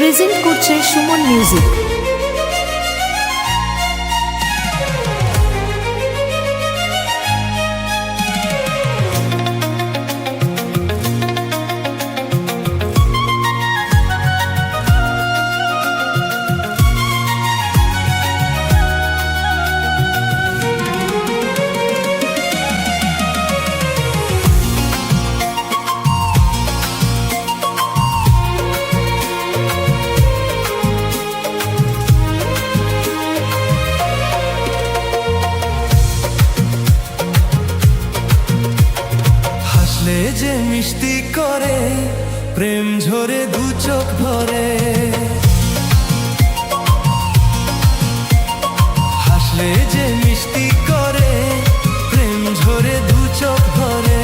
Present করছে Suman music. যে মিষ্টি করে প্রেম ঝরে দু চোখ ভরে, হাসলে যে মিষ্টি করে প্রেম ঝরে দু চোখ ভরে।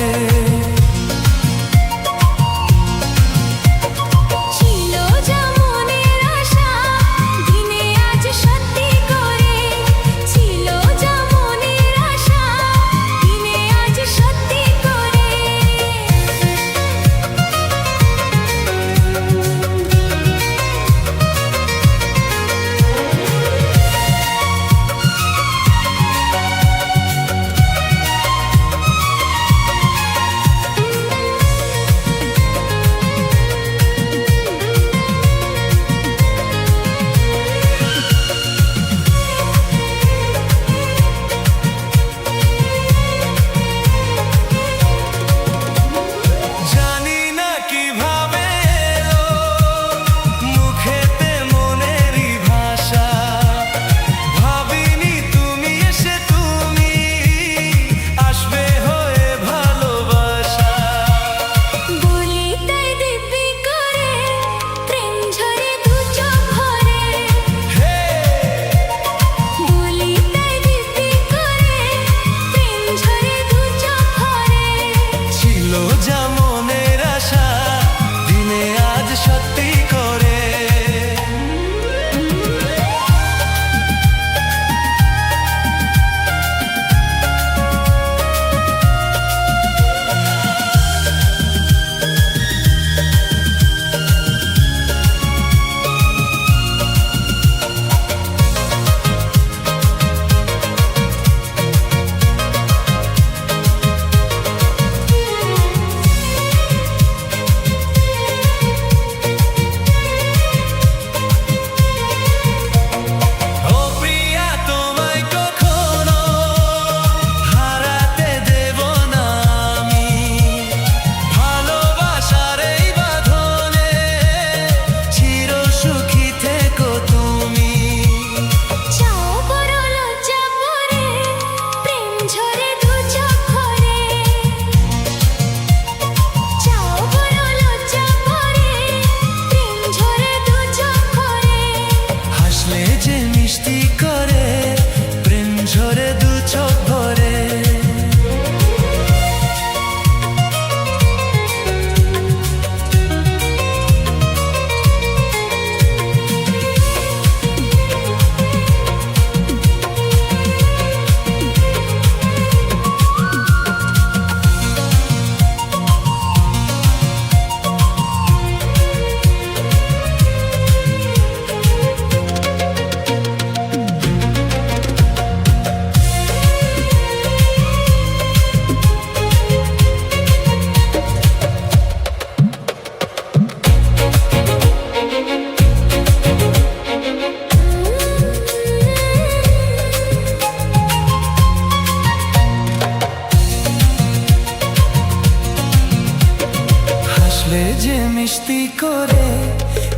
যে মিষ্টি করে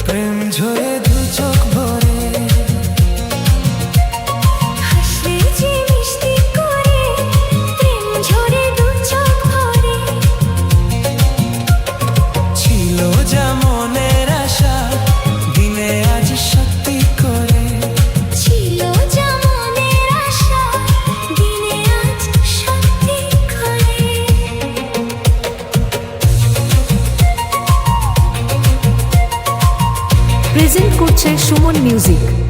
প্রেম ঝরে দু চোখ ভরে, হাসলে যে মিষ্টি করে প্রেম ঝরে দু চোখ ভরে। ছিল যা মনের আশা দিনে আজ সত্যি করে, ছিল যা মনের আশা দিনে আজ সত্যি করে। প্রেজেন্ট করছে সুমন মিউজিক।